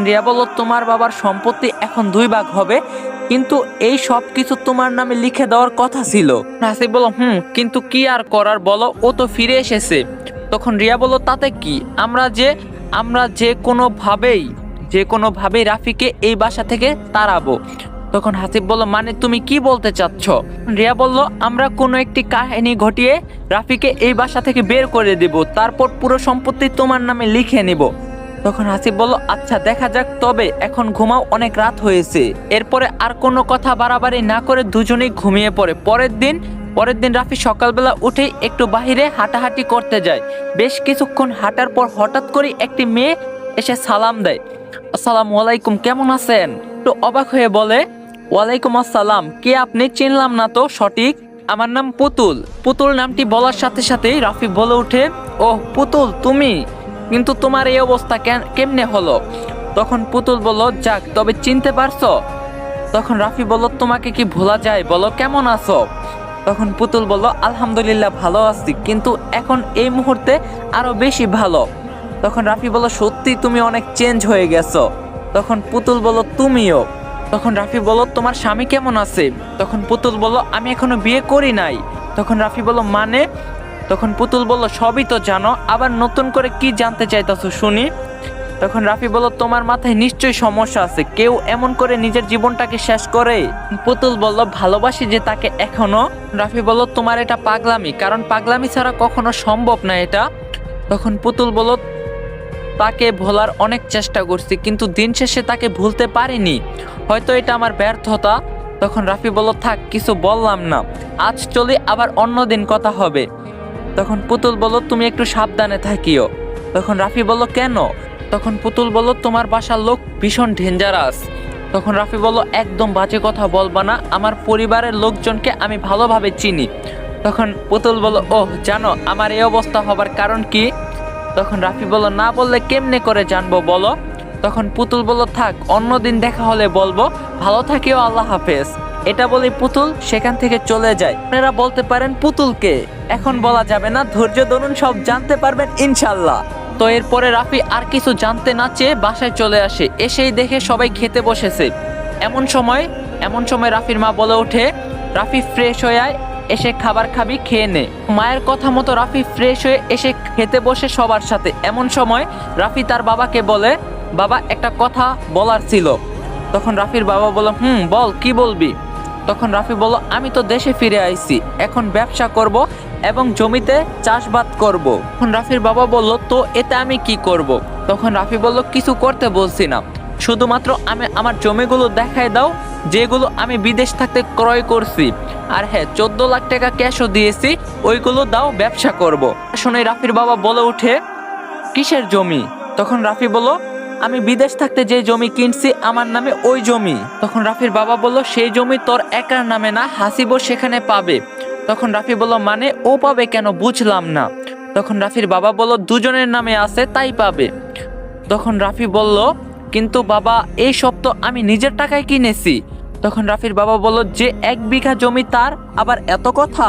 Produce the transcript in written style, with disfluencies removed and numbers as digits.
রিয়া বলল, তোমার বাবার সম্পত্তি এখন 2 ভাগ হবে, কিন্তু এই সব কিছু তোমার নামে লিখে দেওয়ার কথা ছিল। হাসিব বলল, কিন্তু কি আর করার বলো, ও তো ফিরে এসেছে। তখন রিয়া বলল, তাতে কি, আমরা যে কোনোভাবেই রাফিকে এই বাসা থেকে তাড়াবো। তখন হাসিব বলল, মানে তুমি কি বলতে চাচ্ছ? রিয়া বলল, আমরা কোনো একটি কাহিনী ঘটিয়ে রাফিকে এই বাসা থেকে বের করে দেব, তারপর পুরো সম্পত্তি তোমার নামে লিখে নিব। তখন হাসিব বলল, আচ্ছা দেখা যাক, তবে এখন ঘুমাও, অনেক রাত হয়েছে। এরপরে আর কোনো কথা বাড়াবাড়ি না করে দুজনেই ঘুমিয়ে পড়ে। পরের দিন রাফি সকালবেলা উঠেই একটু বাহিরে হাঁটাহাঁটি করতে যায়। বেশ কিছুক্ষণ হাঁটার পর হঠাৎ করে একটি মেয়ে এসে সালাম দেয়। আসসালামু আলাইকুম, কেমন আছেন? একটু অবাক হয়ে বলে, ওয়ালাইকুম আসসালাম, কে আপনি? চিনলাম না তো সঠিক। আমার নাম পুতুল। পুতুল নামটি বলার সাথে সাথেই রাফি বলে ওঠে, ওহ পুতুল তুমি, কিন্তু তোমার এই অবস্থা কেমনে হলো? তখন পুতুল বলল, যাক তবে চিনতে পারছো? তখন রাফি বলল, তোমাকে কি ভোলা যায়, বলো কেমন আছো? তখন পুতুল বলল, আলহামদুলিল্লাহ ভালো আছি, কিন্তু এখন এই মুহূর্তে আরো বেশি ভালো। তখন রাফি বলল, সত্যি তুমি অনেক চেঞ্জ হয়ে গেছো। তখন পুতুল বলল, তুমিও। তখন রাফি বলল, তোমার স্বামী কেমন আছে? তখন পুতুল বলল, আমি এখনো বিয়ে করি নাই। তখন রাফি বলল, মানে? তখন পুতুল বলল, সবই তো জানো, আবার নতুন করে কি জানতে চাইতেছো শুনি? তখন রাফি বলল, তোমার মাথায় নিশ্চয়ই সমস্যা আছে, কেউ এমন করে নিজের জীবনটাকে শেষ করে? পুতুল বলল, ভালোবাসি যে তাকে এখনো। রাফি বলল, তোমার এটা পাগলামি, কারণ পাগলামি ছাড়া কখনো সম্ভব না এটা। তখন পুতুল বলল, তাকে ভোলার অনেক চেষ্টা করছি, কিন্তু দিন শেষে তাকে ভুলতে পারিনি, হয়তো এটা আমার ব্যর্থতা। তখন রাফি বলল, থাক কিছু বললাম না, আজ চলি, আবার অন্যদিন কথা হবে। তখন পুতুল বলল, তুমি একটু সাবধানে থাকিও। তখন রাফি বলল, কেন? তখন পুতুল বলল, তোমার বাসার লোক ভীষণ ডেঞ্জারাস। তখন রাফি বলল, একদম বাজে কথা বলবা না, আমার পরিবারের লোকজনকে আমি ভালোভাবে চিনি। তখন পুতুল বলল, ওহ জানো আমার এই অবস্থা হবার কারণ কি? তখন রাফি বলল, না বললে কেমনে করে জানবো বলো। তখন পুতুল বলল, থাক অন্যদিন দেখা হলে বলবো, ভালো থাকিও, আল্লাহ হাফেজ। এটা বলে পুতুল সেখান থেকে চলে যায়। আপনারা বলতে পারেন পুতুলকে, এখন বলা যাবে না, ধৈর্য ধরুন, সব জানতে পারবেন ইনশাল্লাহ। তো এরপরে রাফি আর কিছু জানতে না চেয়ে বাসায় চলে আসে। এসেই দেখে সবাই খেতে বসেছে। এমন সময় রাফির মা বলে ওঠে, রাফি ফ্রেশ হয়ে আয়, এসে খাবার খাবি, খেয়ে নে। মায়ের কথা মতো রাফি ফ্রেশ হয়ে এসে খেতে বসে সবার সাথে। এমন সময় রাফি তার বাবাকে বলে, বাবা একটা কথা বলার ছিল। তখন রাফির বাবা বলল, বল কি বলবি? তখন রাফি বলল, আমি তো দেশে ফিরে আইছি, এখন ব্যবসা করব এবং জমিতে চাষবাদ করব। তখন রাফির বাবা বলল, তো এতে আমি কি করব? তখন রাফি বলল, কিছু করতে বলছি না, শুধুমাত্র আমি আমার জমিগুলো দেখায় দাও, যেগুলো আমি বিদেশ থাকতে ক্রয় করছি, আর হ্যাঁ 14 লাখ টাকা ক্যাশও দিয়েছি, ওইগুলো দাও, ব্যবসা করব। শুনে রাফির বাবা বলে ওঠে, কিসের জমি? তখন রাফি বলল, আমি বিদেশ থাকতে যে জমি কিনছি আমার নামে ওই জমি। তখন রাফির বাবা বলল, সেই জমি তোর একার নামে না, হাসিবও সেখানে পাবে। তখন রাফি বলল, মানে ও পাবে কেন, বুঝলাম না। তখন রাফির বাবা বলল, দুজনের নামে আছে তাই পাবে। তখন রাফি বলল, কিন্তু বাবা এই সব তো আমি নিজের টাকায় কিনেছি। তখন রাফির বাবা বলল, যে 1 বিঘা জমি তার আবার এত কথা?